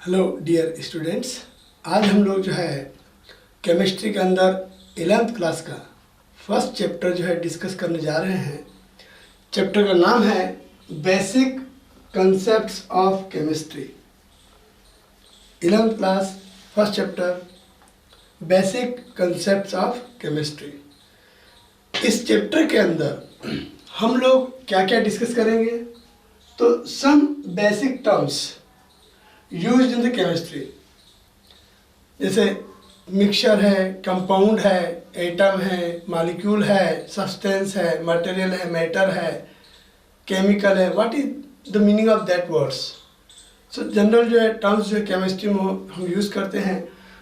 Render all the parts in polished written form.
Hello dear students, आज हम लोग जो है केमिस्ट्री के अंदर 11th क्लास का फर्स्ट चैप्टर जो है डिस्कस करने जा रहे हैं। चैप्टर का नाम है basic concepts of chemistry. 11th class first chapter basic concepts of chemistry. इस चैप्टर के अंदर हम लोग क्या क्या डिस्कस करेंगे, तो some basic terms used in the chemistry, जैसे मिक्सचर है, कंपाउंड है, एटम है, मॉलिक्यूल है, सब्सटेंस है, मटेरियल है, मैटर है, केमिकल है। What is the meaning of that words. So general जो है टर्म्स जो केमिस्ट्री में हम यूज़ करते हैं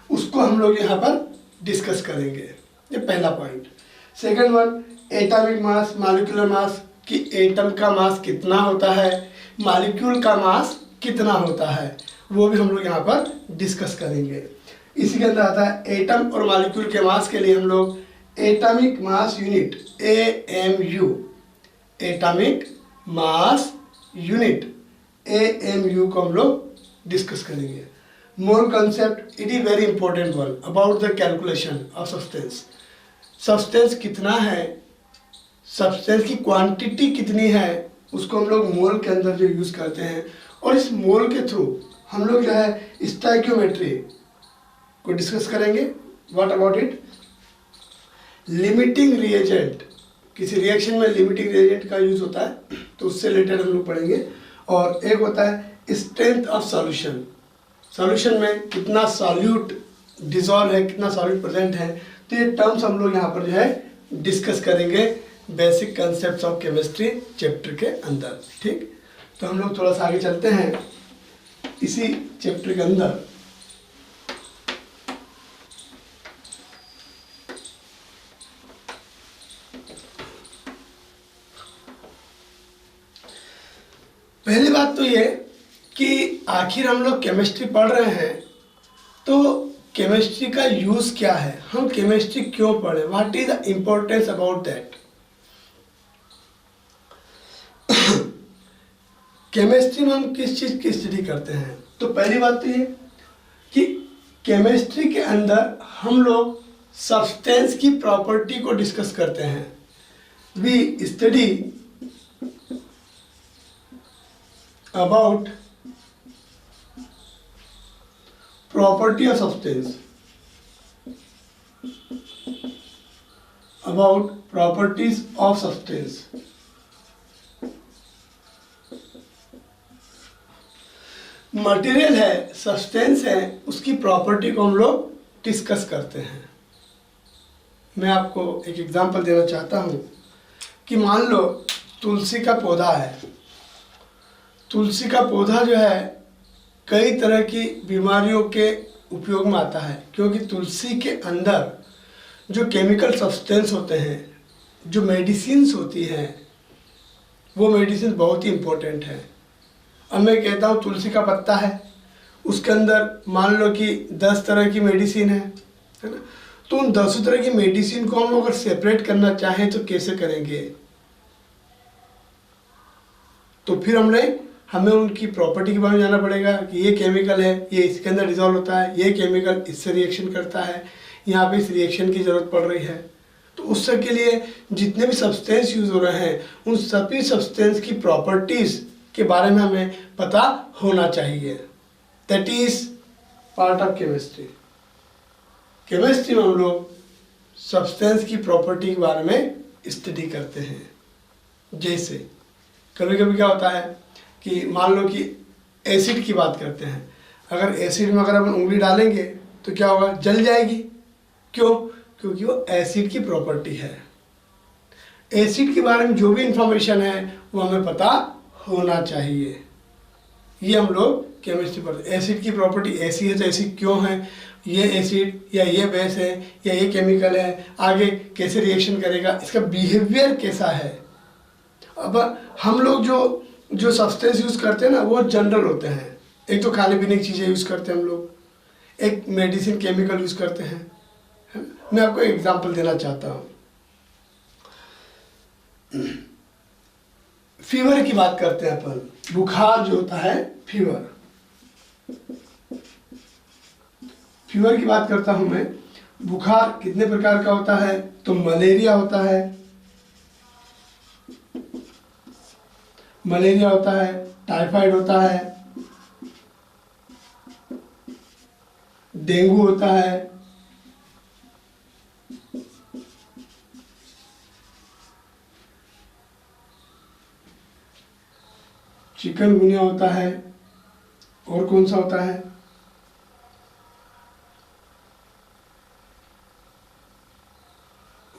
उसको हम लोग यहाँ पर डिस्कस करेंगे। ये पहला point. Second one, atomic mass, molecular mass, कि एटम का मास कितना होता है, मॉलिक्यूल का मास कितना होता है, वो भी हम लोग यहाँ पर डिस्कस करेंगे। इसी के अंदर आता है एटम और मॉलिक्यूल के मास के लिए हम लोग atomic mass unit AMU, atomic mass unit AMU को हम लोग डिस्कस करेंगे। मोल concept, it is very important one about the calculation of substance. Substance कितना है, सब्सटेंस की क्वांटिटी कितनी है, उसको हम लोग मोल के अंदर जो यूज़ करते हैं, और इस मोल के थ्रू हम लोग जो है स्टोइकियोमेट्री को डिस्कस करेंगे। What about it, limiting reagent, किसी रिएक्शन में लिमिटिंग रिएजेंट का यूज़ होता है तो उससे रिलेटेड हम लोग पढ़ेंगे। और एक होता है स्ट्रेंथ ऑफ सॉल्यूशन, सॉल्यूशन में कितना सॉल्यूट डिजॉल्व है, कितना सॉल्यूट प्रेजेंट है। तो ये टर्म्स हम लोग यहाँ पर जो है डिस्कस करेंगे basic concepts of chemistry chapter के अंदर। ठीक, तो हम लोग थोड़ा सा आगे चलते हैं इसी चैप्टर के अंदर। पहली बात तो ये कि आखिर हम लोग केमिस्ट्री पढ़ रहे हैं तो केमिस्ट्री का यूज़ क्या है, हम केमिस्ट्री क्यों पढ़ें, what is the importance about that. Chemistry में हम किस चीज़ की स्टडी करते हैं, तो पहली बात तो ये कि केमिस्ट्री के अंदर हम लोग सब्सटेंस की प्रॉपर्टी को डिस्कस करते हैं। We study about property of substance, about properties of substance. Material है, सब्सटेंस है, उसकी प्रॉपर्टी को हम लोग डिस्कस करते हैं। मैं आपको एक एग्जांपल देना चाहता हूँ कि मान लो तुलसी का पौधा है। तुलसी का पौधा जो है कई तरह की बीमारियों के उपयोग में आता है, क्योंकि तुलसी के अंदर जो केमिकल सब्सटेंस होते हैं, जो मेडिसिन्स होती हैं, वो मेडिसिन बहुत ही इम्पोर्टेंट है। अब मैं कहता हूँ तुलसी का पत्ता है, उसके अंदर मान लो कि 10 तरह की मेडिसिन है ना, तो उन 10 तरह की मेडिसिन को हम अगर सेपरेट करना चाहें तो कैसे करेंगे। तो फिर हमें उनकी प्रॉपर्टी के बारे में जानना पड़ेगा कि ये केमिकल है, ये इसके अंदर डिजॉल्व होता है, ये केमिकल इससे रिएक्शन करता है, यहाँ पे इस रिएक्शन की ज़रूरत पड़ रही है। तो उस सब के लिए जितने भी सब्सटेंस यूज़ हो रहे हैं उन सभी सब्सटेंस की प्रॉपर्टीज़ के बारे में हमें पता होना चाहिए। That is part of chemistry. Chemistry में हम लोग सब्सटेंस की प्रॉपर्टी के बारे में स्टडी करते हैं। जैसे कभी कभी क्या होता है कि मान लो कि एसिड की बात करते हैं, अगर एसिड में अगर हम उंगली डालेंगे तो क्या होगा, जल जाएगी। क्यों, क्योंकि वो एसिड की प्रॉपर्टी है। एसिड के बारे में जो भी इंफॉर्मेशन है वो हमें पता होना चाहिए। ये हम लोग केमिस्ट्री पढ़ते हैं। एसिड की प्रॉपर्टी ऐसी है तो ऐसी क्यों है, ये एसिड या ये बेस है या ये केमिकल है, आगे कैसे रिएक्शन करेगा, इसका बिहेवियर कैसा है। अब हम लोग जो सब्सटेंस यूज़ करते हैं ना वो जनरल होते हैं। एक तो खाने पीने की चीज़ें यूज़ करते हैं हम लोग, एक मेडिसिन केमिकल यूज़ करते हैं। मैं आपको एक एग्जांपल देना चाहता हूँ। फीवर की बात करते हैं अपन, बुखार जो होता है फीवर। फीवर की बात करता हूं मैं, बुखार कितने प्रकार का होता है? तो मलेरिया होता है, मलेरिया होता है, टाइफाइड होता है, डेंगू होता है, चिकनगुनिया होता है, और कौन सा होता है?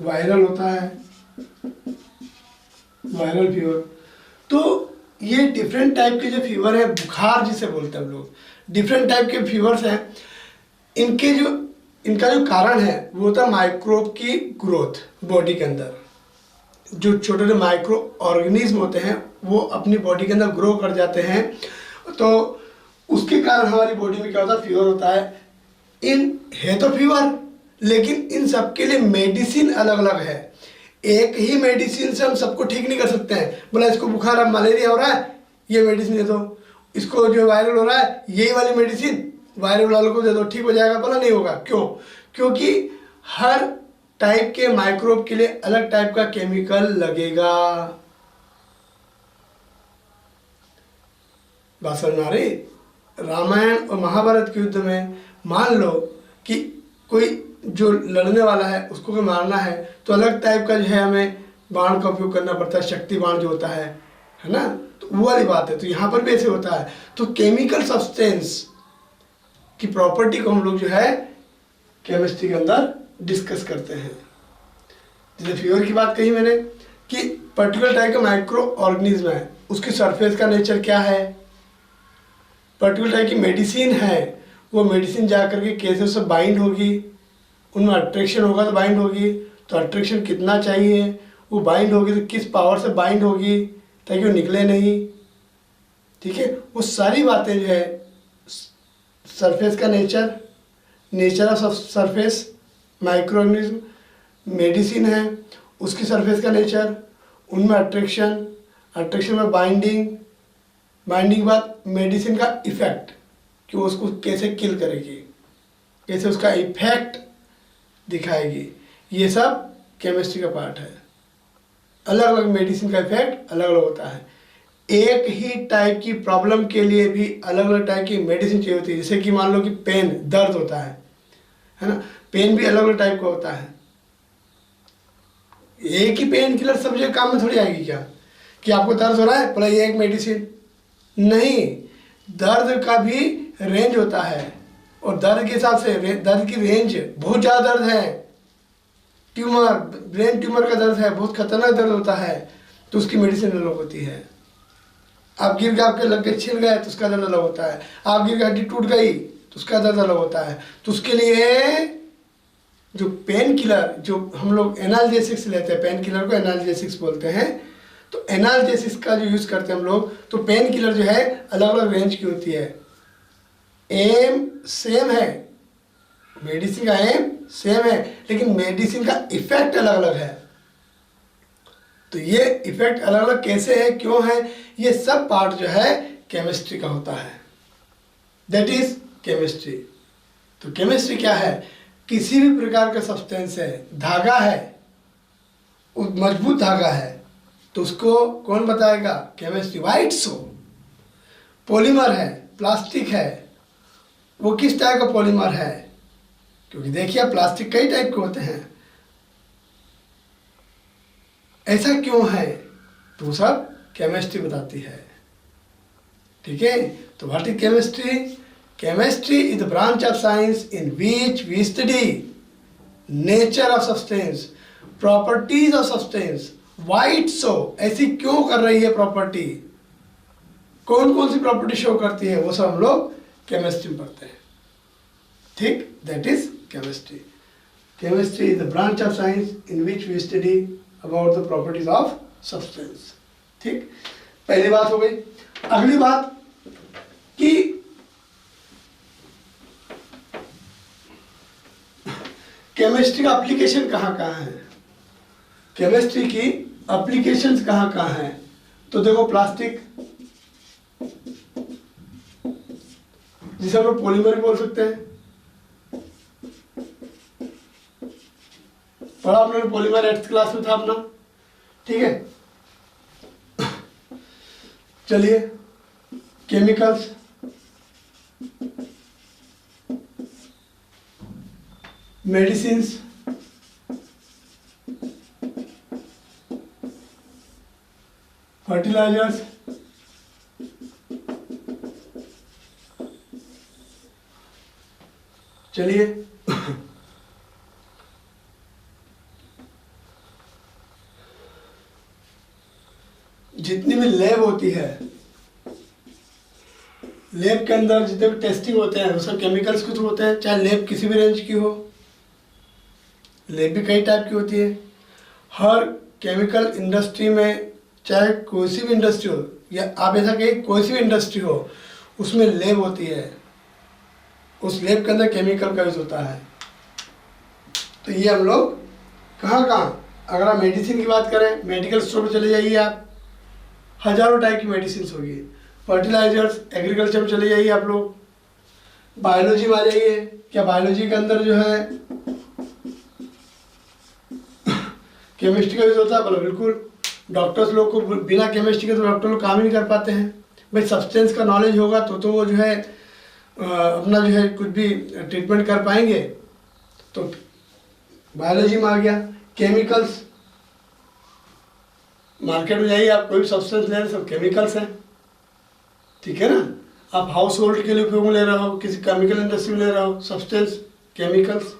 वायरल होता है, वायरल फीवर। तो ये डिफरेंट टाइप के जो फीवर है, बुखार जिसे बोलते हैं हम लोग, डिफरेंट टाइप के फीवर्स हैं। इनका जो कारण है वो होता है माइक्रोब की ग्रोथ। बॉडी के अंदर जो छोटे छोटे माइक्रो ऑर्गेनिज्म होते हैं वो अपनी बॉडी के अंदर ग्रो कर जाते हैं, तो उसके कारण हमारी बॉडी में क्या होता है? फीवर होता है। है तो फीवर, लेकिन इन सब के लिए मेडिसिन अलग अलग है। एक ही मेडिसिन से हम सबको ठीक नहीं कर सकते हैं। बोला इसको बुखार, अब मलेरिया हो रहा है, ये मेडिसिन दे दो। इसको जो वायरल हो रहा है, यही वाली मेडिसिन वायरल वालों को दे दो, ठीक हो जाएगा। बोला नहीं होगा। क्यों? क्योंकि हर टाइप के माइक्रोब के लिए अलग टाइप का केमिकल लगेगा। बात समझ में आ रही? रामायण और महाभारत के युद्ध में मान लो कि कोई जो लड़ने वाला है उसको कोई मारना है, तो अलग टाइप का जो है हमें बाण का उपयोग करना पड़ता है, शक्ति बाण जो होता है ना, तो वो वाली बात है। तो यहाँ पर भी ऐसे होता है। तो केमिकल सब्सटेंस की प्रॉपर्टी को हम लोग जो है केमिस्ट्री के अंदर डिस्कस करते हैं। जैसे फीवर की बात कही मैंने कि पर्टिकुलर टाइप का माइक्रो ऑर्गेनिज्म है, उसकी सरफेस का नेचर क्या है। पर्टिकुलर टाइप की मेडिसिन है, वो मेडिसिन जा करके कैसे उससे बाइंड होगी, उनमें अट्रैक्शन होगा तो बाइंड होगी, तो अट्रैक्शन कितना चाहिए, वो बाइंड होगी तो किस पावर से बाइंड होगी ताकि वो निकले नहीं। ठीक है, वो सारी बातें जो है, सरफेस का nature of surface, micro organism, medicine है उसकी सरफेस का नेचर, उनमें अट्रैक्शन में बाइंडिंग के बाद मेडिसिन का इफेक्ट कि वो उसको कैसे किल करेगी, कैसे उसका इफेक्ट दिखाएगी, ये सब केमिस्ट्री का पार्ट है। अलग अलग मेडिसिन का इफेक्ट अलग अलग होता है। एक ही टाइप की प्रॉब्लम के लिए भी अलग अलग टाइप की मेडिसिन चाहिए होती है। जैसे कि मान लो कि पेन, दर्द होता है ना, पेन भी अलग अलग टाइप का होता है। एक ही पेन किलर सब जगह काम में थोड़ी आएगी क्या? कि आपको दर्द हो रहा है, बोला ये एक मेडिसिन नहीं, दर्द का भी रेंज होता है, और दर्द के हिसाब से दर्द की रेंज, बहुत ज़्यादा दर्द है, ट्यूमर, ब्रेन ट्यूमर का दर्द है, बहुत खतरनाक दर्द होता है, तो उसकी मेडिसिन अलग होती है। आप गिर के आपके लग के छिल गए तो उसका दर्द अलग होता है, आप गिर के हड्डी टूट गई तो उसका दर्द अलग होता है। तो उसके लिए जो पेन किलर, जो हम लोग एनाल्जेसिक्स लेते हैं, पेन किलर को एनाल्जेसिक्स बोलते हैं, तो एनाल्जेसिक्स का जो यूज़ करते हैं हम लोग, तो पेन किलर जो है अलग अलग रेंज की होती है। एम सेम है, मेडिसिन का एम सेम है, लेकिन मेडिसिन का इफेक्ट अलग अलग है। तो ये इफेक्ट अलग अलग कैसे है, क्यों है, ये सब पार्ट जो है केमिस्ट्री का होता है। That is chemistry. तो केमिस्ट्री क्या है? किसी भी प्रकार का सब्सटेंस है, धागा है, मजबूत धागा है, तो उसको कौन बताएगा? केमिस्ट्री। वाइट सो पॉलीमर है, प्लास्टिक है, वो किस टाइप का पॉलीमर है? क्योंकि देखिए प्लास्टिक कई टाइप के होते हैं, ऐसा क्यों है, तो सब केमिस्ट्री बताती है। ठीक है, तो what is chemistry? Chemistry is the branch of science in which we study nature of substance, properties of substance. वाइट सो ऐसी क्यों कर रही है प्रॉपर्टी, कौन कौन सी प्रॉपर्टी शो करती है, वो सब हम लोग केमिस्ट्री में पढ़ते हैं। ठीक, that is chemistry. Chemistry is the branch of science in which we study about the properties of substance. ठीक, पहली बात हो गई। अगली बात कि केमिस्ट्री का एप्लीकेशन कहाँ कहाँ है, केमिस्ट्री की एप्लीकेशंस कहाँ कहाँ हैं? तो देखो प्लास्टिक, जिसे हम लोग पॉलीमर भी बोल सकते हैं, पढ़ा आपने पॉलीमर 8th क्लास में था अपना, ठीक है। चलिए केमिकल्स, मेडिसिन्स, फर्टिलाइजर्स, चलिए जितनी भी लैब होती है, लैब के अंदर जितने भी टेस्टिंग होते हैं वो सब केमिकल्स के थ्रू होते हैं, चाहे लैब किसी भी रेंज की हो। लैब भी कई टाइप की होती है। हर केमिकल इंडस्ट्री में, चाहे कोई सी भी इंडस्ट्री हो, या आप ऐसा कहिए कोई सी भी इंडस्ट्री हो, उसमें लैब होती है। उस लैब के अंदर केमिकल का यूज होता है। तो ये हम लोग कहाँ कहाँ, अगर आप मेडिसिन की बात करें, मेडिकल स्टोर पर चले जाइए आप, हजारों टाइप की मेडिसिन होगी। फर्टिलाइजर्स, एग्रीकल्चर में चले जाइए आप लोग। बायोलॉजी में आ जाइए, क्या बायोलॉजी के अंदर जो है केमिस्ट्री का यूज होता है? बोलो बिल्कुल। डॉक्टर्स लोग को बिना केमिस्ट्री के तो डॉक्टर लोग काम ही नहीं कर पाते हैं। भाई सब्सटेंस का नॉलेज होगा तो वो जो है अपना जो है कुछ भी ट्रीटमेंट कर पाएंगे। तो बायोलॉजी में आ गया। केमिकल्स, मार्केट में जाइए आप, कोई भी सब्सटेंस ले रहे सब केमिकल्स हैं, ठीक है ना। आप हाउस होल्ड के लिए उपयोग में ले रहे हो, किसी केमिकल इंडस्ट्री में ले रहे हो, सब्सटेंस केमिकल्स।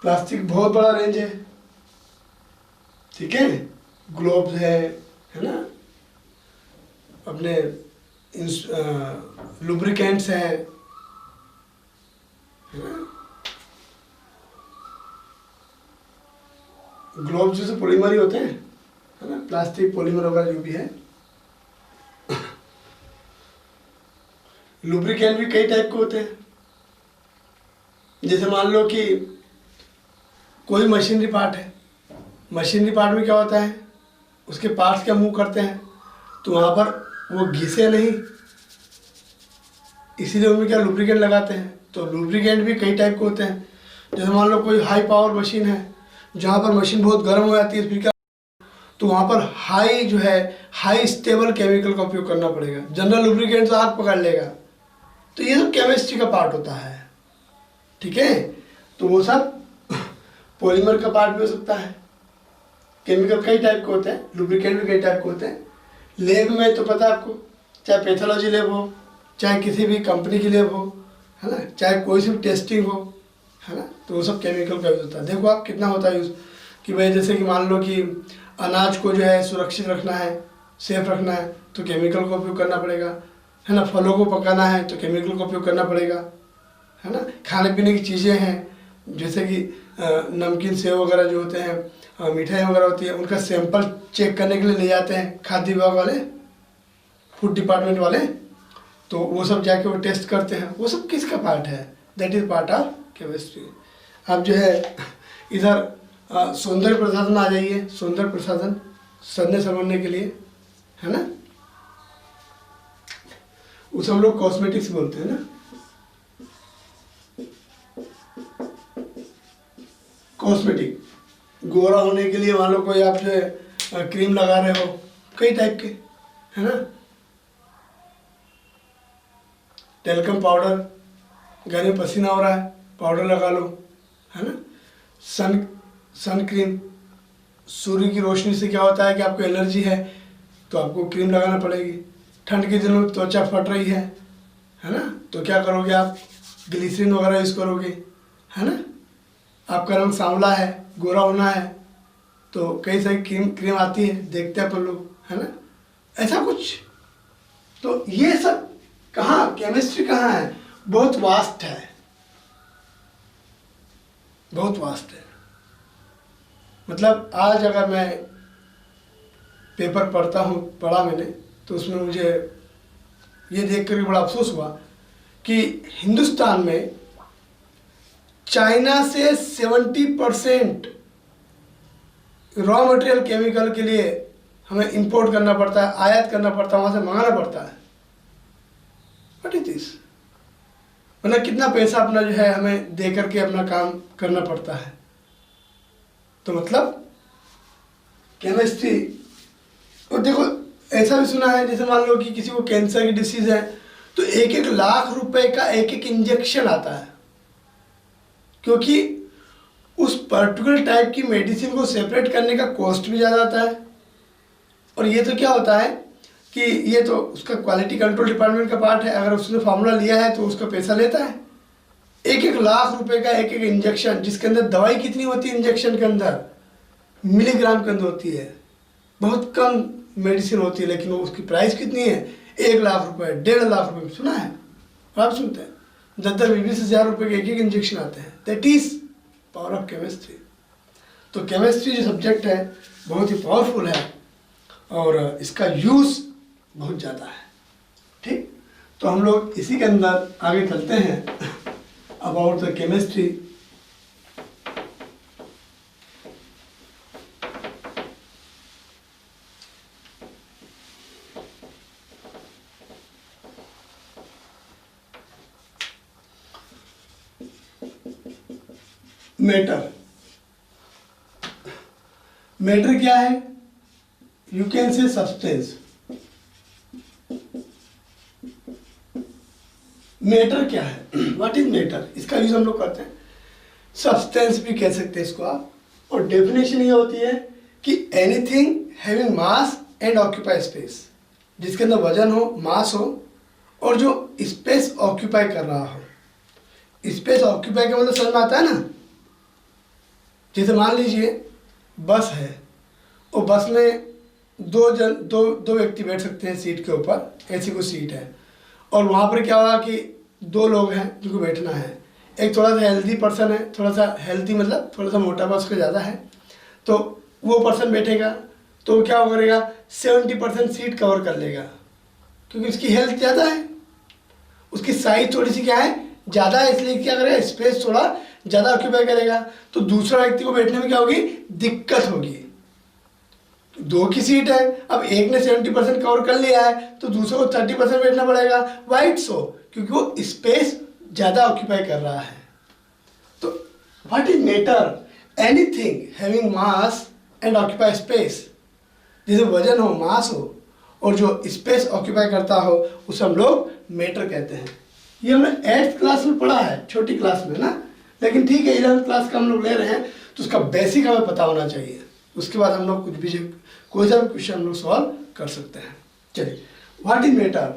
प्लास्टिक बहुत बड़ा रेंज है, ठीक है। ग्लोव्स है ना, अपने लुब्रिकेंट्स है ना? ग्लोव्स जैसे पॉलीमर ही होते हैं, है ना, प्लास्टिक पॉलीमर वगैरह जो भी है। लुब्रिकेंट भी कई टाइप के होते हैं। जैसे मान लो कि कोई मशीनरी पार्ट है, मशीनरी पार्ट में क्या होता है, उसके पार्ट्स क्या मूव करते हैं, तो वहाँ पर वो घिसे नहीं, इसीलिए उनमें क्या लुब्रिकेंट लगाते हैं। तो लुब्रिकेंट भी कई टाइप के होते हैं। जैसे मान लो कोई हाई पावर मशीन है, जहाँ पर मशीन बहुत गर्म हो जाती है, फिर क्या, तो वहाँ पर हाई जो है हाई स्टेबल केमिकल का उपयोग करना पड़ेगा। जनरल लुब्रिकेंट तो हाथ पकड़ लेगा। तो ये सब केमिस्ट्री का पार्ट होता है, ठीक है। तो वो सब पॉलीमर का पार्ट भी हो सकता है। केमिकल कई टाइप के होते हैं, लुब्रिकेंट भी कई टाइप के होते हैं। लैब में तो पता है आपको, चाहे पैथोलॉजी लैब हो, चाहे किसी भी कंपनी की लैब हो, है ना, चाहे कोई सी भी टेस्टिंग हो, है ना, तो वो सब केमिकल का यूज होता है। देखो आप कितना होता है यूज़, कि भाई जैसे कि मान लो कि अनाज को जो है सुरक्षित रखना है, सेफ रखना है, तो केमिकल का उपयोग करना पड़ेगा, है ना। फलों को पकाना है तो केमिकल का उपयोग करना पड़ेगा, है ना। खाने पीने की चीज़ें हैं, जैसे कि नमकीन सेव वगैरह जो होते हैं, मिठाई वगैरह होती है, उनका सैंपल चेक करने के लिए ले जाते हैं खाद्य विभाग वाले, फूड डिपार्टमेंट वाले। तो वो सब जाके वो टेस्ट करते हैं। वो सब किसका पार्ट है? That is part of chemistry. आप जो है इधर सौंदर्य प्रसाधन आ जाइए। सौंदर्य प्रसाधन सजने संवरने के लिए, है ना, उसे हम लोग कॉस्मेटिक्स बोलते हैं ना। कॉस्मेटिक, गोरा होने के लिए मान लो कोई आप जो है क्रीम लगा रहे हो, कई टाइप के, है ना। टेल्कम पाउडर, घर में पसीना हो रहा है, पाउडर लगा लो, है ना। सन क्रीम, सूर्य की रोशनी से क्या होता है कि आपको एलर्जी है तो आपको क्रीम लगाना पड़ेगी। ठंड के दिनों में त्वचा फट रही है ना, तो क्या करोगे आप? ग्लिसरीन वगैरह यूज़ करोगे, है ना। आपका रंग सांवला है, गोरा होना है, तो कई सारी क्रीम आती है, देखते हैं अपन लोग, है ना, ऐसा कुछ। तो ये सब कहाँ, केमिस्ट्री कहाँ है? बहुत वास्ट है, बहुत वास्ट है। मतलब आज अगर मैं पेपर पढ़ा मैंने, तो उसमें मुझे ये देख कर बड़ा अफसोस हुआ कि हिंदुस्तान में चाइना से 70% रॉ मटेरियल केमिकल के लिए हमें इंपोर्ट करना पड़ता है, आयात करना पड़ता है, वहाँ से मंगाना पड़ता है। What is this? मतलब कितना पैसा अपना जो है हमें दे करके अपना काम करना पड़ता है तो मतलब केमिस्ट्री। और देखो ऐसा भी सुना है, जैसे मान लो कि किसी को कैंसर की डिसीज है तो 1-1 लाख रुपए का एक इंजेक्शन आता है, क्योंकि उस पर्टिकुलर टाइप की मेडिसिन को सेपरेट करने का कॉस्ट भी ज़्यादा आता है। और ये तो क्या होता है कि ये तो उसका क्वालिटी कंट्रोल डिपार्टमेंट का पार्ट है, अगर उसने फार्मूला लिया है तो उसका पैसा लेता है। 1-1 लाख रुपए का एक इंजेक्शन, जिसके अंदर दवाई कितनी होती है इंजेक्शन के अंदर, मिलीग्राम के अंदर होती है, बहुत कम मेडिसिन होती है, लेकिन वो उसकी प्राइस कितनी है, 1 लाख रुपए, 1.5 लाख रुपए। सुना है? आप सुनते हैं 10-20 हज़ार रुपए के एक इंजेक्शन आते हैं। That is power of chemistry. तो केमिस्ट्री जो सब्जेक्ट है बहुत ही पावरफुल है और इसका यूज बहुत ज़्यादा है। ठीक, तो हम लोग इसी के अंदर आगे चलते हैं about the chemistry. Matter, matter क्या है? यू कैन से सब्सटेंस। मैटर क्या है? What is matter? इसका यूज हम लोग करते हैं, सब्सटेंस भी कह सकते हैं इसको आप। और डेफिनेशन ये होती है कि anything having mass and occupy space, जिसके अंदर वजन हो, मास हो और जो स्पेस ऑक्यूपाई कर रहा हो। स्पेस ऑक्यूपाई का मतलब समझ में आता है ना? जैसे मान लीजिए बस है और बस में दो व्यक्ति बैठ सकते हैं सीट के ऊपर, ऐसी कोई सीट है। और वहाँ पर क्या होगा कि 2 लोग हैं जिनको बैठना है। एक थोड़ा सा हेल्दी पर्सन है, थोड़ा सा हेल्दी मतलब थोड़ा सा मोटा बस का ज़्यादा है, तो वो पर्सन बैठेगा तो क्या करेगा, 70% सीट कवर कर लेगा, क्योंकि उसकी हेल्थ ज़्यादा है, उसकी साइज थोड़ी सी क्या है, ज़्यादा है, इसलिए क्या करेगा, स्पेस थोड़ा ज़्यादा ऑक्यूपाई करेगा। तो दूसरा व्यक्ति को बैठने में क्या होगी, दिक्कत होगी। 2 की सीट है, अब एक ने 70% कवर कर लिया है तो दूसरे को 30% बैठना पड़ेगा। वाइट सो, क्योंकि वो स्पेस ज़्यादा ऑक्यूपाई कर रहा है। तो what is matter? Anything having mass and occupy space, जैसे वजन हो, मास हो और जो स्पेस ऑक्यूपाई करता हो, उसे हम लोग मैटर कहते हैं। ये हमने 8th क्लास में पढ़ा है, छोटी क्लास में ना, लेकिन ठीक है 11th क्लास का हम लोग ले रहे हैं तो उसका बेसिक हमें पता होना चाहिए। उसके बाद हम लोग कुछ भी, कोई सा भी क्वेश्चन हम लोग सॉल्व कर सकते हैं। चलिए, what is matter?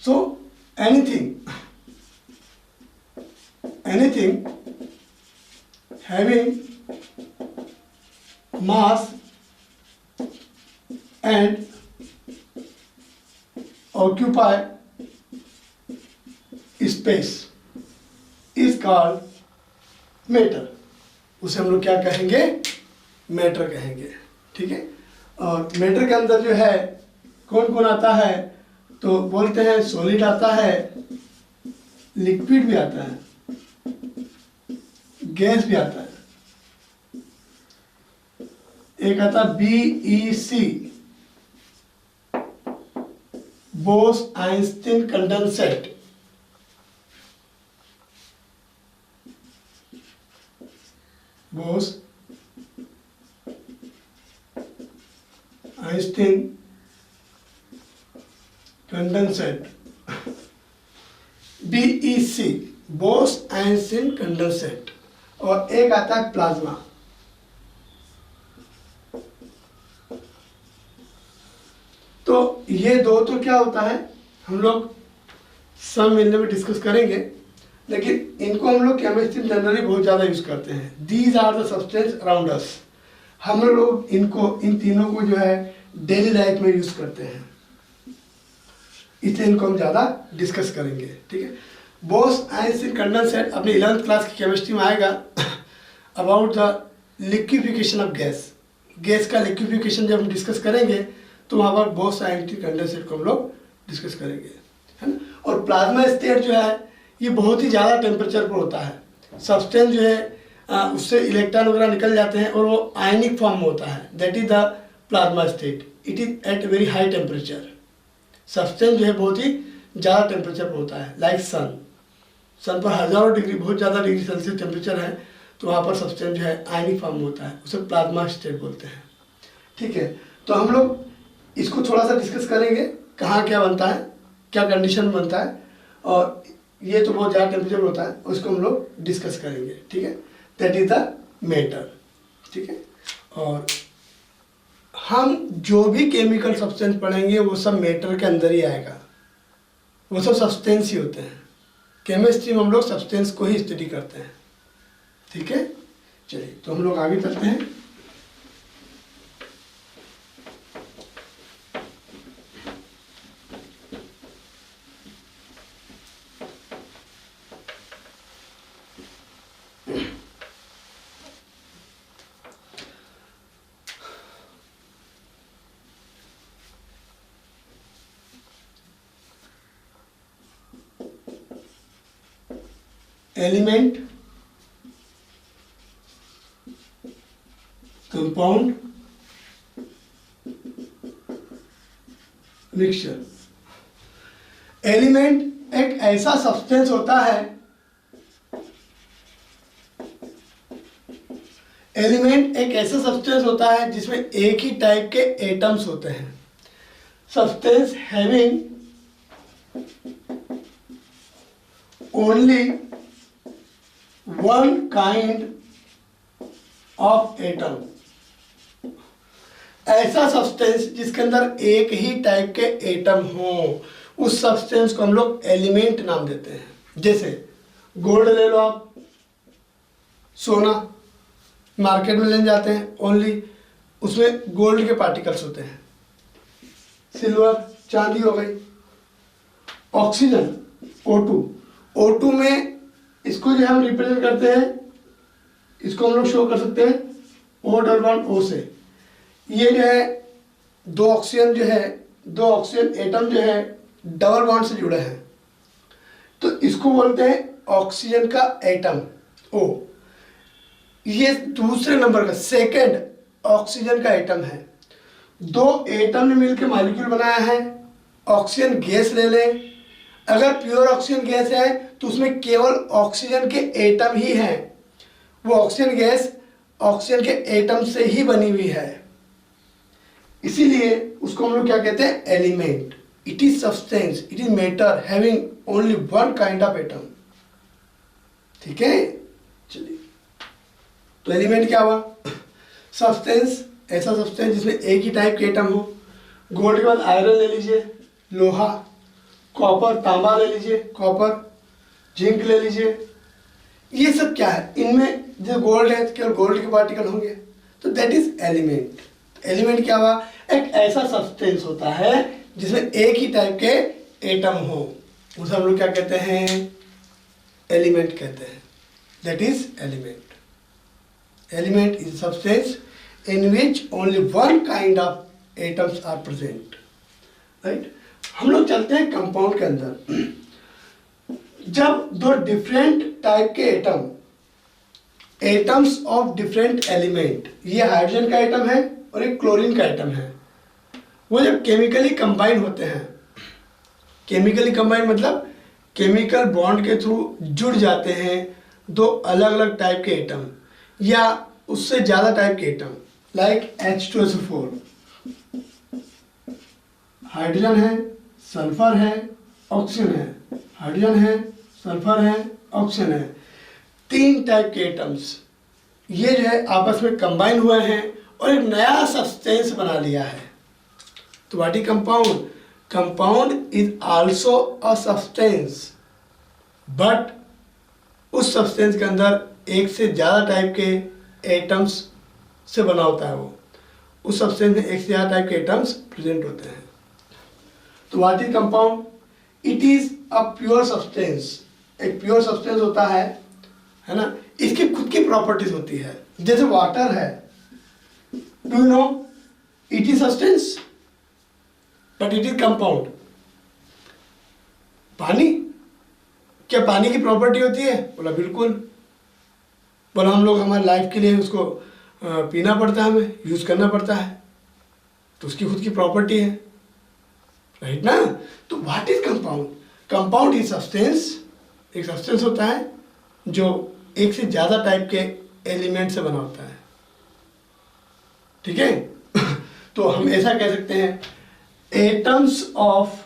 So anything having mass and occupy space is called matter. उसे हम लोग क्या कहेंगे, मैटर कहेंगे। ठीक है, और मैटर के अंदर जो है कौन कौन आता है, तो बोलते हैं सॉलिड आता है, लिक्विड भी आता है, गैस भी आता है। एक आता BEC, Bose-Einstein condensate. Bose-Einstein condensate, BEC, Bose-Einstein condensate. और एक आता है प्लाज्मा। तो ये 2 तो क्या होता है, हम लोग सब मिलने में डिस्कस करेंगे, लेकिन इनको हम लोग केमिस्ट्री जनरली बहुत ज़्यादा यूज करते हैं। These are the substance around us. हम लोग इनको, इन तीनों को जो है डेली लाइफ में यूज करते हैं, इसलिए इनको हम ज़्यादा डिस्कस करेंगे। ठीक है, बोस-आइंस्टीन कंडेंसेट अपनी 11th क्लास की केमिस्ट्री में आएगा। About the liquefaction of gas, gas का लिक्विफिकेशन जब हम डिस्कस करेंगे तो वहाँ पर बोस-आइंस्टीन कंडेंसेट को हम लोग डिस्कस करेंगे, है ना। और प्लाज्मा स्टेट जो है ये बहुत ही ज़्यादा टेम्परेचर पर होता है। सब्सटेंस जो है उससे इलेक्ट्रॉन वगैरह निकल जाते हैं और वो आयनिक फॉर्म में होता है। That is the plasma state. It is at very high temperature. Substance जो है बहुत ही ज़्यादा टेम्परेचर पर होता है, लाइक सन पर हज़ारों डिग्री, बहुत ज़्यादा डिग्री सेल्सियस टेम्परेचर है, तो वहाँ पर सब्सटेंस जो है आयनिक फॉर्म में होता है, उसे प्लाज्मा स्टेट बोलते हैं। ठीक है, तो हम लोग इसको थोड़ा सा डिस्कस करेंगे, कहाँ क्या बनता है, क्या कंडीशन बनता है, और ये तो बहुत ज़्यादा टेम्परेचर होता है, उसको हम लोग डिस्कस करेंगे। ठीक है, दैट इज द मैटर। ठीक है, और हम जो भी केमिकल सब्सटेंस पढ़ेंगे वो सब मैटर के अंदर ही आएगा, वो सब सब्सटेंस ही होते हैं। केमिस्ट्री में हम लोग सब्सटेंस को ही स्टडी करते हैं। ठीक है, चलिए तो हम लोग आगे चलते हैं। Element, compound, mixture. एलिमेंट एक ऐसा सब्सटेंस होता है, एलिमेंट एक ऐसा सब्सटेंस होता है जिसमें एक ही टाइप के एटम्स होते हैं। Substance having only one kind of atom. ऐसा सब्सटेंस जिसके अंदर एक ही टाइप के एटम हो, उस सब्सटेंस को हम लोग एलिमेंट नाम देते हैं। जैसे गोल्ड ले लो आप, सोना मार्केट में लेने जाते हैं, ओनली उसमें गोल्ड के पार्टिकल्स होते हैं। सिल्वर, चांदी हो गई। ऑक्सीजन O2, O2 में इसको जो हम रिप्रेजेंट करते हैं, इसको हम लोग शो कर सकते हैं O+1O से। ये जो है दो ऑक्सीजन एटम जो है डबल बॉन्ड से जुड़े हैं, तो इसको बोलते हैं ऑक्सीजन का एटम O। ये दूसरे नंबर का सेकंड ऑक्सीजन का एटम है। दो एटम ने मिलकर मॉलिक्यूल बनाया है। ऑक्सीजन गैस ले लें, अगर प्योर ऑक्सीजन गैस है तो उसमें केवल ऑक्सीजन के एटम ही हैं। वो ऑक्सीजन गैस ऑक्सीजन के एटम से ही बनी हुई है, इसीलिए उसको हम लोग क्या कहते हैं, element. It is substance, it is matter having only one kind of atom. ठीक है, चलिए तो एलिमेंट क्या हुआ, सब्सटेंस, ऐसा सब्सटेंस जिसमें एक ही टाइप के एटम हो। गोल्ड के बाद आयरन ले लीजिए, लोहा, कॉपर, तांबा ले लीजिए, कॉपर, जिंक ले लीजिए। ये सब क्या है, इनमें जो गोल्ड है केवल गोल्ड के पार्टिकल होंगे, तो दैट इज एलिमेंट। एलिमेंट क्या हुआ, एक ऐसा सब्सटेंस होता है जिसमें एक ही टाइप के एटम हो, उसे हम लोग क्या कहते हैं, एलिमेंट कहते हैं। That is element. Element is substance in which only one kind of atoms are present, right? हम लोग चलते हैं कंपाउंड के अंदर। जब दो डिफरेंट टाइप के एटम्स ऑफ डिफरेंट एलिमेंट, ये हाइड्रोजन का एटम है और एक क्लोरीन का एटम है, वो जब केमिकली कंबाइन होते हैं, केमिकली कंबाइन मतलब केमिकल बॉन्ड के थ्रू जुड़ जाते हैं दो अलग अलग टाइप के एटम या उससे ज़्यादा टाइप के एटम, लाइक H2SO4, हाइड्रोजन है, सल्फर है, ऑक्सीजन है, हाइड्रोजन है, सल्फर है, ऑक्सीजन है, तीन टाइप के एटम्स ये जो है आपस में कंबाइन हुए हैं और एक नया सब्सटेंस बना लिया है। तो what is compound, compound is also a substance, but उस सब्सटेंस के अंदर एक से ज़्यादा टाइप के एटम्स से बना होता है। वो उस सब्सटेंस में एक से ज़्यादा टाइप के एटम्स प्रेजेंट होते हैं। तो what is compound, it is a pure substance. एक प्योर सब्सटेंस होता है ना, इसकी खुद की प्रॉपर्टीज होती है। जैसे वाटर है, do you know it is substance but it is compound. पानी, क्या पानी की प्रॉपर्टी होती है, बोला बिल्कुल। बोला हम लोग हमारे लाइफ के लिए उसको पीना पड़ता है, हमें यूज करना पड़ता है, तो उसकी खुद की प्रॉपर्टी है, राइट ना। तो what is compound, compound is substance, एक सब्सटेंस होता है जो एक से ज़्यादा टाइप के एलिमेंट से बना होता है, ठीक है। तो हम ऐसा कह सकते हैं, atoms of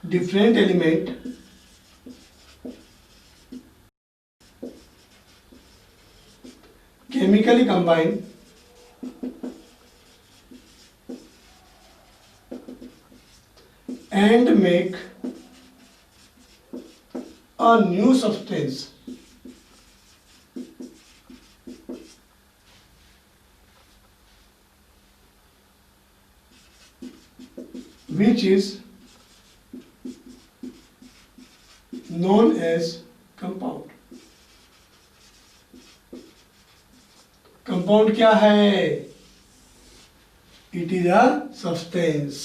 different element chemically combine and make a new substance which is known as compound. Compound क्या है? It is a substance.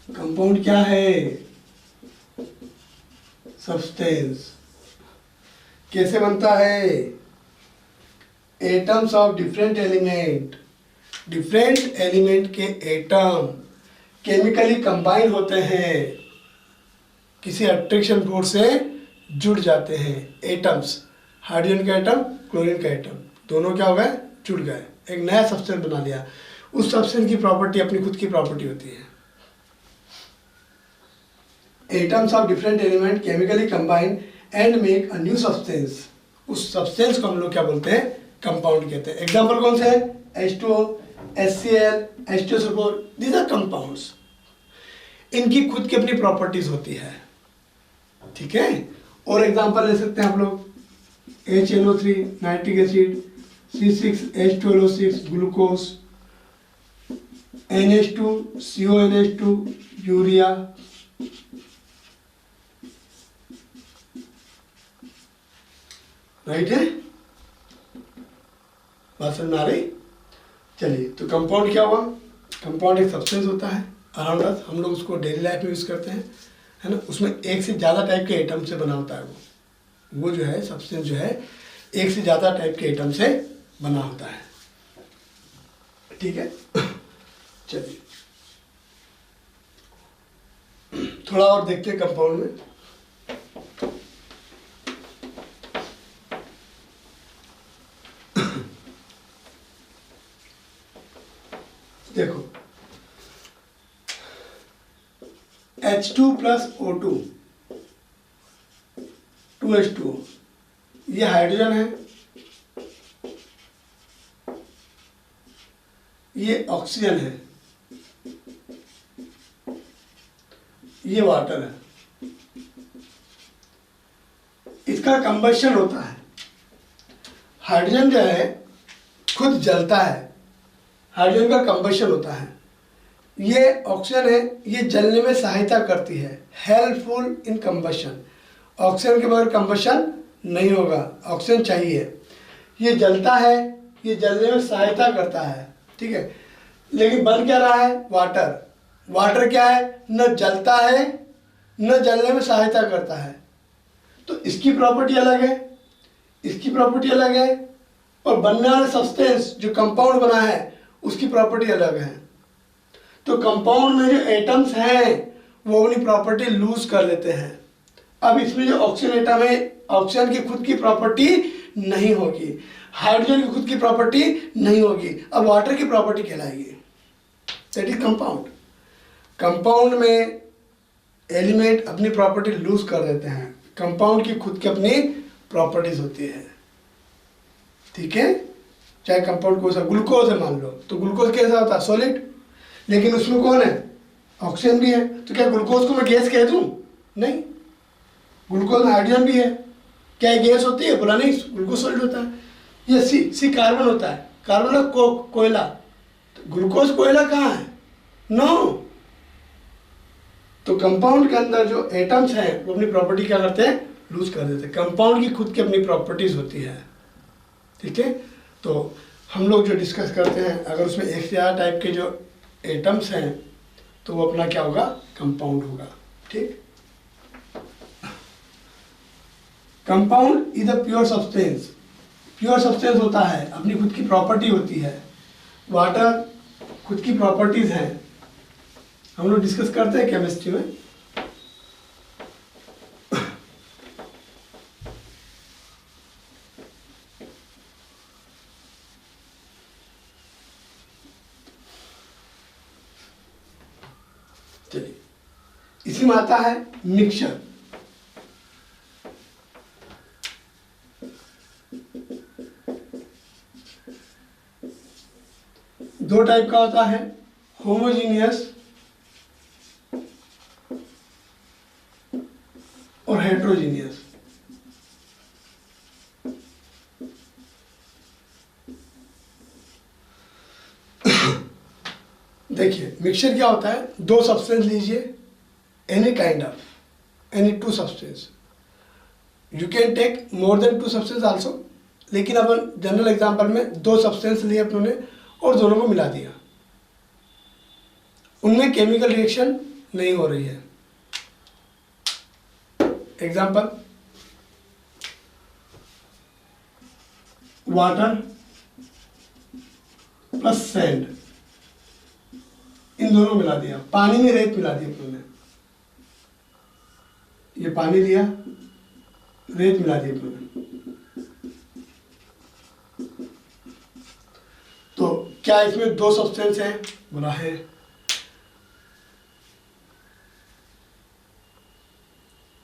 Compound क्या है? सब्सटेंस। कैसे बनता है? Atoms of different element, different element के एटम केमिकली कंबाइन होते हैं, किसी अट्रैक्शन फोर्स से जुड़ जाते हैं। एटम्स, हाइड्रोजन का एटम, क्लोरीन का एटम, दोनों क्या हो गए? जुड़ गए, एक नया सब्सटेंस बना लिया। उस सब्सटेंस की प्रॉपर्टी अपनी खुद की प्रॉपर्टी होती है। Atoms of different element chemically combine and make a new substance. उस सब्सटेंस को हम लोग क्या बोलते हैं? कंपाउंड कहते हैं। एग्जाम्पल कौन से है? H2O, HCl, H2SO4, these are compounds. इनकी खुद की अपनी प्रॉपर्टीज होती है, ठीक है। और एग्जांपल ले सकते हैं आप लोग, HNO3 nitric acid, C6H12O6 glucose, NH2 CONH2 urea, right है? बात समझ में आ रही? चलिए, तो कंपाउंड क्या हुआ? कंपाउंड एक सब्सटेंस होता है अराउंड अस, हम लोग उसको डेली लाइफ में यूज़ करते हैं, है ना। उसमें एक से ज़्यादा टाइप के एटम से बना होता है। वो जो है सब्सटेंस जो है एक से ज़्यादा टाइप के एटम से बना होता है, ठीक है। चलिए थोड़ा और देखते हैं कंपाउंड में। देखो, H2 प्लस O2 2H2O, ये हाइड्रोजन है, ये ऑक्सीजन है, ये वाटर है। इसका कंबशन होता है। हाइड्रोजन जो है खुद जलता है, हाइड्रोजन का कंबशन होता है। ये ऑक्सीजन है, ये जलने में सहायता करती है, हेल्पफुल इन कंबशन। ऑक्सीजन के बगैर कंबशन नहीं होगा, ऑक्सीजन चाहिए। ये जलता है, ये जलने में सहायता करता है, ठीक है। लेकिन बन क्या रहा है? वाटर। वाटर क्या है? न जलता है न जलने में सहायता करता है। तो इसकी प्रॉपर्टी अलग है, इसकी प्रॉपर्टी अलग है, और बनने वाला सब्सटेंस जो कंपाउंड बना है उसकी प्रॉपर्टी अलग है। तो कंपाउंड में जो एटम्स हैं वो अपनी प्रॉपर्टी लूज कर लेते हैं। अब इसमें जो ऑक्सीजन एटम है, ऑक्सीजन की खुद की प्रॉपर्टी नहीं होगी, हाइड्रोजन की खुद की प्रॉपर्टी नहीं होगी, अब वाटर की प्रॉपर्टी कहलाएगी, दैट इज कंपाउंड। कंपाउंड में एलिमेंट अपनी प्रॉपर्टी लूज कर देते हैं, कंपाउंड की खुद की अपनी प्रॉपर्टीज होती है, ठीक है। चाहे कंपाउंड कोई सा, ग्लूकोज है मान लो, तो ग्लूकोज कैसा होता है? सॉलिड। लेकिन उसमें कौन है? ऑक्सीजन भी है। तो क्या ग्लूकोज को मैं गैस कह दूं? नहीं, ग्लूकोज में हाइड्रोजन भी है। क्या ये गैस होती है? बोला नहीं, ग्लूकोज सॉलिड होता है। ये सी कार्बन होता है, कार्बन कोयला। तो ग्लूकोज कोयला कहाँ है? नो। तो कंपाउंड के अंदर जो एटम्स हैं वो अपनी प्रॉपर्टी क्या करते हैं? लूज कर देते हैं। कंपाउंड की खुद की अपनी प्रॉपर्टीज होती है, ठीक है। तो हम लोग जो डिस्कस करते हैं, अगर उसमें एक से ज़्यादा टाइप के जो एटम्स हैं तो वो अपना क्या होगा? कंपाउंड होगा, ठीक। Compound is a pure substance. Pure substance होता है, अपनी खुद की प्रॉपर्टी होती है। वाटर खुद की प्रॉपर्टीज हैं, हम लोग डिस्कस करते हैं केमिस्ट्री में। चलिए, इसी में आता है मिक्सचर। दो टाइप का होता है, होमोजीनियस और हेट्रोजीनियस। देखिए मिक्सचर क्या होता है, दो सब्सटेंस लीजिए, any kind of, any two substance, you can take more than two substance also, लेकिन अपन जनरल एग्जांपल में दो सब्सटेंस लिए अपनों ने और दोनों को मिला दिया, उनमें केमिकल रिएक्शन नहीं हो रही है। एग्जांपल, वाटर प्लस सैंड, इन दोनों मिला दिया, पानी में रेत मिला दी अपनों ने, ये पानी लिया, रेत मिला दी अपनों ने, तो क्या इसमें दो सब्सटेंस हैं? बोला है।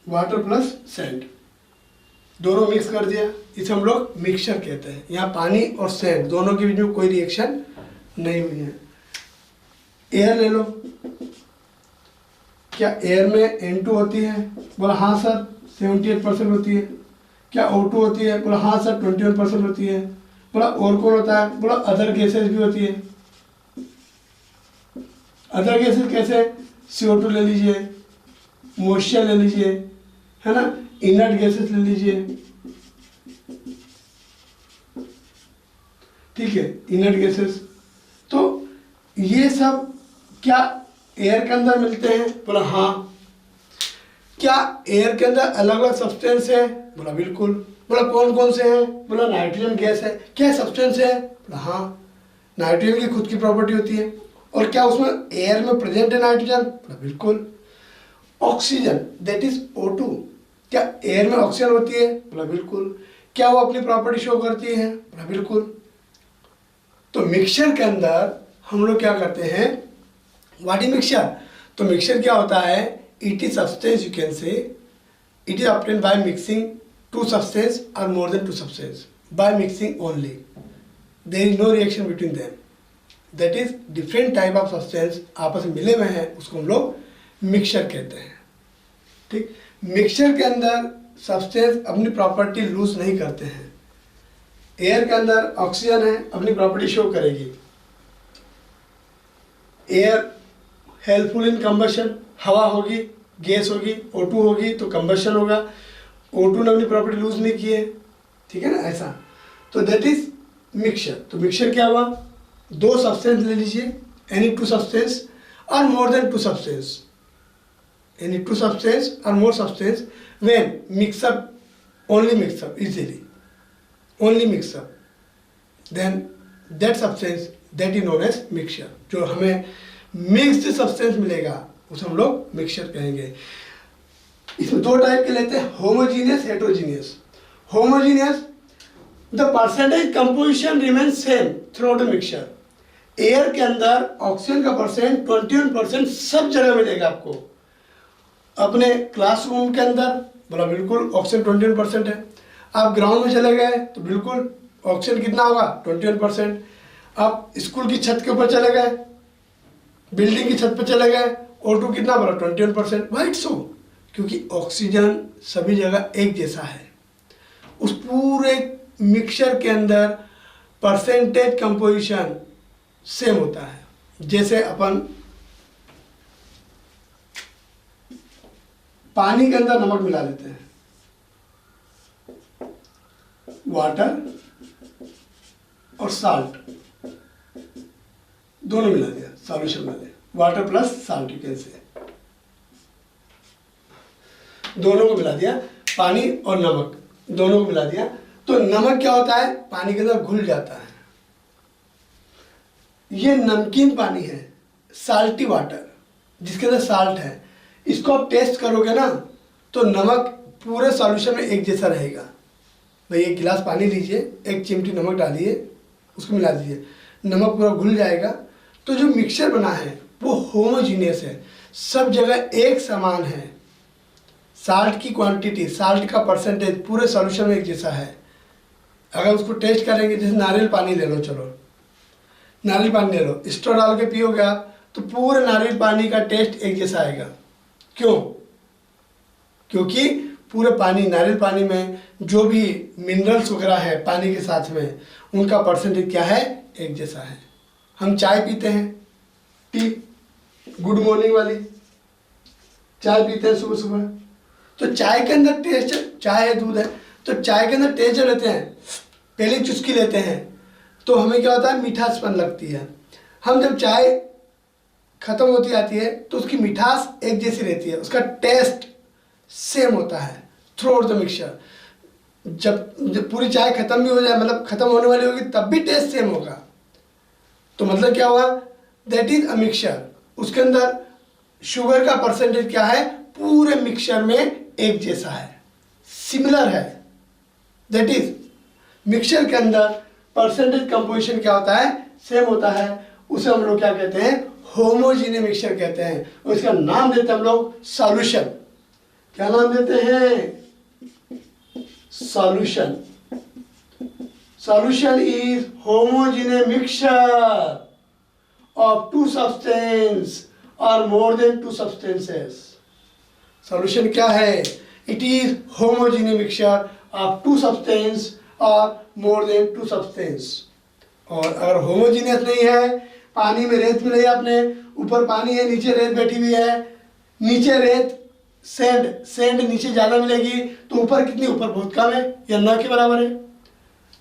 वाटर प्लस सैंड दोनों मिक्स कर दिया, इसे हम लोग मिक्सचर कहते हैं। यहाँ पानी और सैंड दोनों के बीच में कोई रिएक्शन नहीं हुई है। एयर ले लो, क्या एयर में N2 होती है? बोला हाँ सर 78% होती है। क्या O2 होती है? बोला हाँ सर 21% होती है। बोला और कौन होता है? बोला अदर गैसेस भी होती है। अदर गैसेस कैसे? CO2 ले लीजिए, मॉइस्चर ले लीजिए, है ना, इनर्ट गैसेस ले लीजिए, ठीक है, इनर्ट गैसेस। तो ये सब क्या एयर के अंदर मिलते हैं? बोला हाँ। क्या एयर के अंदर अलग अलग सब्सटेंस है? बोला बिल्कुल। बोला कौन कौन से हैं? बोला नाइट्रोजन गैस है। क्या सब्सटेंस है? बोला हाँ, नाइट्रोजन की खुद की प्रॉपर्टी होती है। और क्या उसमें एयर में प्रेजेंट है नाइट्रोजन? बोला बिल्कुल। ऑक्सीजन दैट इज O2, क्या एयर में ऑक्सीजन होती है? बोला बिल्कुल। क्या वो अपनी प्रॉपर्टी शो करती है? बोला बिल्कुल। तो मिक्सचर के अंदर हम लोग क्या करते हैं, व्हाट इज मिक्सचर? तो मिक्सचर क्या होता है, it is substance, you can say it is obtained by mixing two substance और more than two substance, by mixing only, there is no reaction between them, that is different type of substance आपस में मिले हुए हैं, उसको हम लोग mixture कहते हैं। ठीक, मिक्सचर के अंदर सब्सटेंस अपनी प्रॉपर्टी लूज नहीं करते हैं। एयर के अंदर ऑक्सीजन है, अपनी प्रॉपर्टी शो करेगी। एयर हेल्पफुल इन कंबशन, हवा होगी, गैस होगी, O2 होगी तो कंबशन होगा। O2 ने अपनी प्रॉपर्टी लूज नहीं की है, ठीक है ना, ऐसा। तो दैट इज मिक्सचर। तो मिक्सचर क्या हुआ, दो सब्सटेंस ले लीजिए, एनी टू सब्सटेंस और more than two substance, any two substance और more substance, when mix up, only mix up, easily only mix up, then that substance that is known as mixture. जो हमें मिक्स्ड सब्सटेंस मिलेगा उसे हम लोग मिक्सचर कहेंगे। इसमें दो टाइप के लेते हैं, homogeneous, heterogeneous. Homogeneous, the percentage composition remain same throughout the mixture. Air के अंदर ऑक्सीजन का परसेंट 21% सब जगह मिलेगा आपको। अपने क्लासरूम के अंदर, बोला बिल्कुल ऑक्सीजन 21% है। आप ग्राउंड में चले गए तो बिल्कुल ऑक्सीजन कितना होगा, 21%। आप स्कूल की छत के ऊपर चले गए, बिल्डिंग की छत पर चले गए, O2 कितना बोला, 21%। वाइट सो, क्योंकि ऑक्सीजन सभी जगह एक जैसा है। उस पूरे मिक्सचर के अंदर परसेंटेज कंपोजिशन सेम होता है। जैसे अपन पानी के अंदर नमक मिला देते हैं, वाटर और साल्ट दोनों मिला दिया सॉल्यूशन में, water plus salt, you can से दोनों को मिला दिया, पानी और नमक दोनों को मिला दिया। तो नमक क्या होता है, पानी के अंदर घुल जाता है। ये नमकीन पानी है, साल्टी वाटर, जिसके अंदर साल्ट है, इसको आप टेस्ट करोगे ना तो नमक पूरे सॉल्यूशन में एक जैसा रहेगा। भाई एक गिलास पानी लीजिए, एक चिमटी नमक डालिए, उसको मिला दीजिए, नमक पूरा घुल जाएगा। तो जो मिक्सचर बना है वो होमोजीनियस है, सब जगह एक समान है। साल्ट की क्वांटिटी, साल्ट का परसेंटेज पूरे सॉल्यूशन में एक जैसा है। अगर उसको टेस्ट करेंगे, जैसे नारियल पानी ले लो, चलो नारियल पानी ले लो, स्ट्रॉ डाल के पियोगे आप तो पूरे नारियल पानी का टेस्ट एक जैसा आएगा। क्यों? क्योंकि पूरे पानी, नारियल पानी में जो भी मिनरल्स वगैरह है पानी के साथ में, उनका परसेंटेज क्या है? एक जैसा है। हम चाय पीते हैं, टी, गुड मॉर्निंग वाली चाय पीते हैं सुबह सुबह, तो चाय के अंदर टेस्ट, चाय है, दूध है, तो चाय के अंदर टेस्ट जो लेते हैं, पहले चुस्की लेते हैं तो हमें क्या होता है? मिठासपन लगती है। हम जब चाय खत्म होती आती है तो उसकी मिठास एक जैसी रहती है, उसका टेस्ट सेम होता है थ्रू आउट द मिक्सचर। जब पूरी चाय खत्म भी हो जाए, मतलब खत्म होने वाली होगी, तब भी टेस्ट सेम होगा। तो मतलब क्या हुआ? That is a mixture. उसके अंदर शुगर का परसेंटेज क्या है? पूरे मिक्सचर में एक जैसा है, सिमिलर है। दैट इज मिक्सचर के अंदर परसेंटेज कंपोजिशन क्या होता है? सेम होता है। उसे हम लोग क्या कहते हैं? होमोजीनियस मिक्सचर कहते हैं। और इसका नाम देते हैं हम लोग सॉल्यूशन। क्या नाम देते हैं? Solution. Solution is homogeneous mixture of two substance or more than two substances. Solution क्या है? It is homogeneous mixture of two substance or more than two substance. और अगर homogeneous नहीं है, पानी में रेत मिलाई आपने, ऊपर पानी है, नीचे रेत बैठी हुई है, नीचे रेत सैंड नीचे ज़्यादा मिलेगी तो ऊपर कितनी? ऊपर बहुत कम है या ना के बराबर है,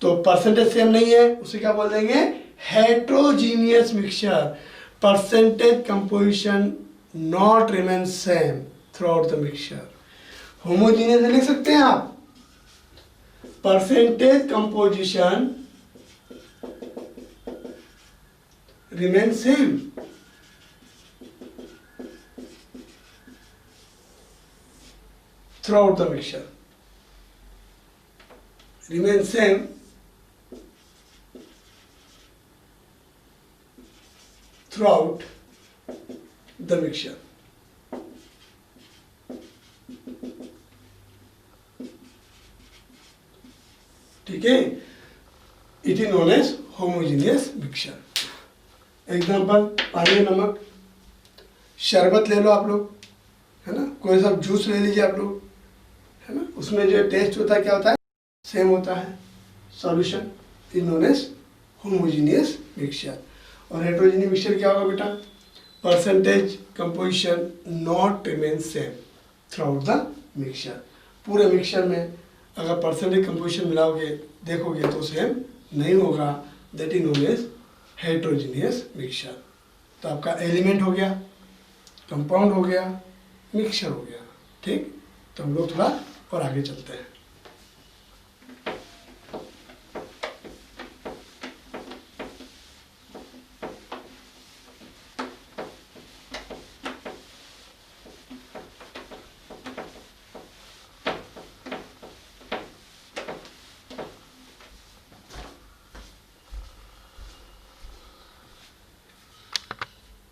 तो परसेंटेज सेम नहीं है, उसे क्या बोल देंगे? Heterogeneous mixture. Percentage composition not remain same throughout the mixture. Homogeneous लिख सकते हैं आप, percentage composition remain same throughout the mixture, remain same throughout the mixture. ठीक है, it is known as homogeneous mixture. Example, पानी, नमक, शरबत ले लो आप लोग, है ना, कोई सा जूस ले लीजिए आप लोग, है ना, उसमें जो टेस्ट होता है क्या होता है? सेम होता है। Solution is known as homogeneous mixture. और हेट्रोजीनियस मिक्सचर क्या होगा बेटा? Percentage composition not remain same throughout the mixture. पूरे मिक्सचर में अगर परसेंटेज कंपोजिशन मिलाओगे, देखोगे तो सेम नहीं होगा। That is known as heterogeneous mixture. तो आपका एलिमेंट हो गया, कंपाउंड हो गया, मिक्सचर हो गया। ठीक, तो हम लोग थोड़ा और आगे चलते हैं।